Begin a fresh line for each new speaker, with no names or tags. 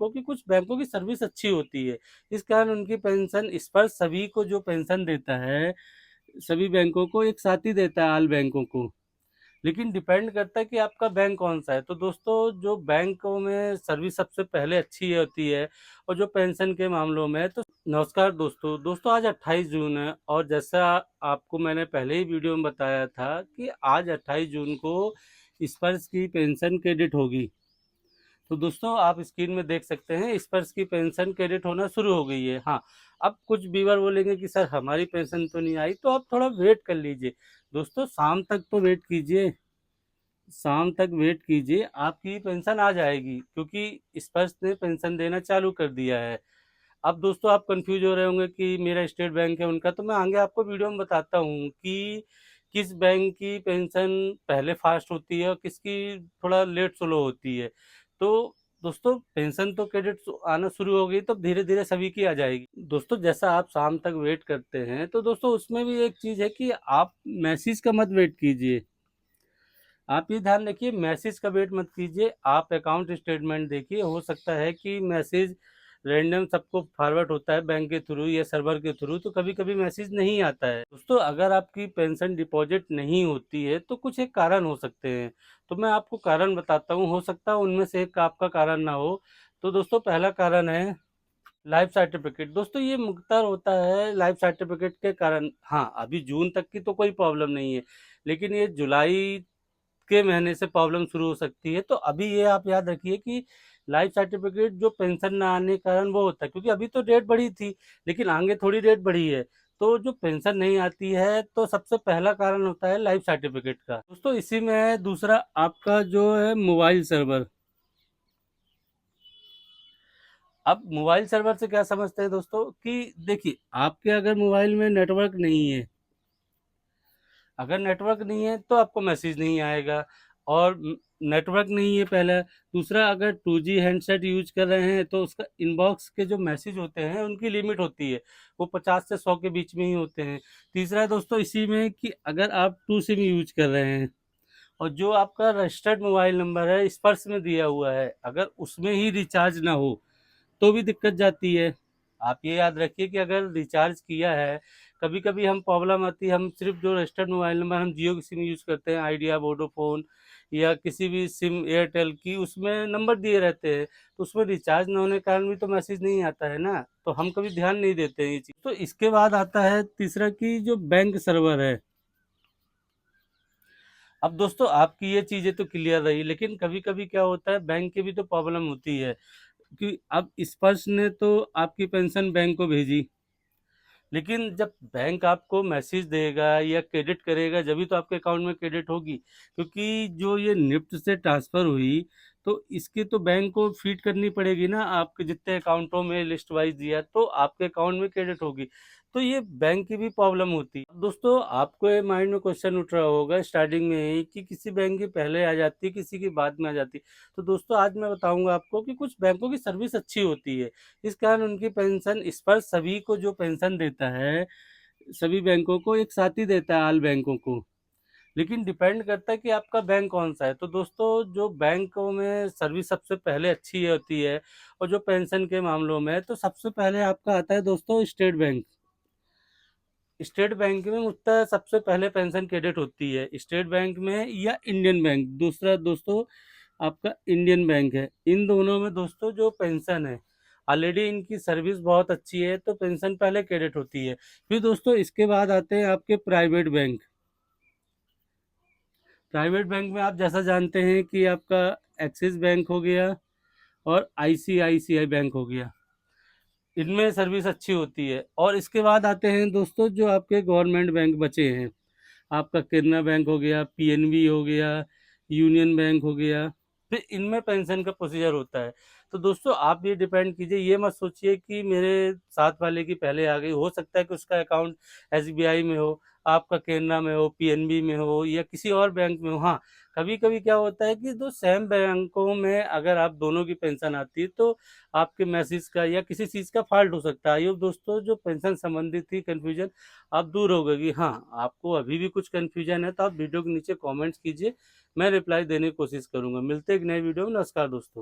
आपको कि कुछ बैंकों की सर्विस अच्छी होती है, इस कारण उनकी पेंशन स्पर्श सभी को जो पेंशन देता है, सभी बैंकों को एक साथ ही देता है, ऑल बैंकों को। लेकिन डिपेंड करता है कि आपका बैंक कौन-सा है। तो दोस्तों जो बैंकों में सर्विस सबसे पहले अच्छी होती है और जो पेंशन के मामलों में तो नमस्कार दोस्तों। दोस्तों आज 28 जून है और जैसा आपको मैंने पहले ही वीडियो में बताया था कि आज 28 जून को स्पर्श की पेंशन क्रेडिट होगी। तो दोस्तों आप स्क्रीन में देख सकते हैं स्पर्श की पेंशन क्रेडिट होना शुरू हो गई है। हाँ, अब कुछ व्यूअर बोलेंगे कि सर हमारी पेंशन तो नहीं आई, तो आप थोड़ा वेट कर लीजिए। दोस्तों शाम तक तो वेट कीजिए, शाम तक वेट कीजिए, आपकी पेंशन आ जाएगी क्योंकि स्पर्श ने पेंशन देना चालू कर दिया है। अब दोस्तों आप कंफ्यूज हो रहे होंगे कि मेरा स्टेट बैंक है उनका, तो मैं आगे आपको वीडियो में बताता हूँ कि किस बैंक की पेंशन पहले फास्ट होती है और किसकी थोड़ा लेट स्लो होती है। तो दोस्तों पेंशन तो क्रेडिट आना शुरू हो गई तो धीरे धीरे सभी की आ जाएगी। दोस्तों जैसा आप शाम तक वेट करते हैं तो दोस्तों उसमें भी एक चीज़ है कि आप मैसेज का मत वेट कीजिए। आप ये ध्यान रखिए मैसेज का वेट मत कीजिए, आप अकाउंट स्टेटमेंट देखिए। हो सकता है कि मैसेज रैंडम सबको फॉरवर्ड होता है बैंक के थ्रू या सर्वर के थ्रू, तो कभी कभी मैसेज नहीं आता है। दोस्तों अगर आपकी पेंशन डिपॉजिट नहीं होती है तो कुछ एक कारण हो सकते हैं, तो मैं आपको कारण बताता हूँ, हो सकता है उनमें से एक आपका कारण ना हो। तो दोस्तों पहला कारण है लाइफ सर्टिफिकेट। दोस्तों ये मुख्तर होता है लाइफ सर्टिफिकेट के कारण। हाँ अभी जून तक की तो कोई प्रॉब्लम नहीं है, लेकिन ये जुलाई के महीने से प्रॉब्लम शुरू हो सकती है। तो अभी ये आप याद रखिए कि लाइफ सर्टिफिकेट जो पेंशन ना आने के कारण वो होता है, क्योंकि अभी तो डेट बढ़ी थी लेकिन आगे थोड़ी डेट बढ़ी है, तो जो पेंशन नहीं आती है तो सबसे पहला कारण होता है लाइफ सर्टिफिकेट का। दोस्तों इसी में है दूसरा आपका जो है मोबाइल सर्वर। अब मोबाइल सर्वर से क्या समझते हैं दोस्तों कि देखिए आपके अगर मोबाइल में नेटवर्क नहीं है, अगर नेटवर्क नहीं है तो आपको मैसेज नहीं आएगा। और नेटवर्क नहीं है पहला। दूसरा अगर 2G हैंडसेट यूज कर रहे हैं तो उसका इनबॉक्स के जो मैसेज होते हैं उनकी लिमिट होती है, वो 50 से 100 के बीच में ही होते हैं। तीसरा है दोस्तों इसी में कि अगर आप 2 सिम यूज कर रहे हैं और जो आपका रजिस्टर्ड मोबाइल नंबर है स्पर्श में दिया हुआ है, अगर उसमें ही रिचार्ज ना हो तो भी दिक्कत जाती है। आप ये याद रखिए कि अगर रिचार्ज किया है, कभी कभी हम प्रॉब्लम आती है, हम सिर्फ जो रजिस्टर्ड मोबाइल नंबर हम जियो की सिम यूज़ करते हैं, आइडिया वोडाफोन या किसी भी सिम एयरटेल की, उसमें नंबर दिए रहते हैं, तो उसमें रिचार्ज ना होने के कारण भी तो मैसेज नहीं आता है ना, तो हम कभी ध्यान नहीं देते हैं ये चीज़। तो इसके बाद आता है तीसरा कि जो बैंक सर्वर है। अब दोस्तों आपकी ये चीज़ें तो क्लियर रही, लेकिन कभी कभी क्या होता है बैंक की भी तो प्रॉब्लम होती है कि अब स्पर्श ने तो आपकी पेंशन बैंक को भेजी, लेकिन जब बैंक आपको मैसेज देगा या क्रेडिट करेगा जब भी तो आपके अकाउंट में क्रेडिट होगी, क्योंकि जो ये निफ्ट से ट्रांसफ़र हुई तो इसकी तो बैंक को फीड करनी पड़ेगी ना, आपके जितने अकाउंटों में लिस्ट वाइज दिया तो आपके अकाउंट में क्रेडिट होगी। तो ये बैंक की भी प्रॉब्लम होती है। दोस्तों आपको ये माइंड में क्वेश्चन उठ रहा होगा स्टार्टिंग में ही कि किसी बैंक की पहले आ जाती है किसी की बाद में आ जाती है। तो दोस्तों आज मैं बताऊंगा आपको कि कुछ बैंकों की सर्विस अच्छी होती है, इस कारण उनकी पेंशन स्पर्श सभी को जो पेंशन देता है, सभी बैंकों को एक साथ ही देता है, ऑल बैंकों को। लेकिन डिपेंड करता है कि आपका बैंक कौन सा है। तो दोस्तों जो बैंकों में सर्विस सबसे पहले अच्छी होती है और जो पेंशन के मामलों में, तो सबसे पहले आपका आता है दोस्तों स्टेट बैंक। स्टेट बैंक में मुझता सबसे पहले पेंशन क्रेडिट होती है, स्टेट बैंक में या इंडियन बैंक। दूसरा दोस्तों आपका इंडियन बैंक है। इन दोनों में दोस्तों जो पेंशन है ऑलरेडी इनकी सर्विस बहुत अच्छी है तो पेंशन पहले क्रेडिट होती है। फिर दोस्तों इसके बाद आते हैं आपके प्राइवेट बैंक। प्राइवेट बैंक में आप जैसा जानते हैं कि आपका एक्सिस बैंक हो गया और ICICI बैंक हो गया, इनमें सर्विस अच्छी होती है। और इसके बाद आते हैं दोस्तों जो आपके गवर्नमेंट बैंक बचे हैं, आपका केनरा बैंक हो गया, PNB हो गया, यूनियन बैंक हो गया, फिर इनमें पेंशन का प्रोसीजर होता है। तो दोस्तों आप ये डिपेंड कीजिए, ये मत सोचिए कि मेरे साथ वाले की पहले आ गई। हो सकता है कि उसका अकाउंट SBI में हो, आपका केनरा में हो, PNB में हो या किसी और बैंक में हो। हाँ कभी कभी क्या होता है कि दो सेम बैंकों में अगर आप दोनों की पेंशन आती है तो आपके मैसेज का या किसी चीज़ का फॉल्ट हो सकता है। आइए दोस्तों जो पेंशन संबंधित थी कन्फ्यूजन अब दूर हो गई। हाँ आपको अभी भी कुछ कन्फ्यूजन है तो आप वीडियो के नीचे कमेंट्स कीजिए, मैं रिप्लाई देने की कोशिश करूंगा। मिलते हैं एक नए वीडियो में। नमस्कार दोस्तों।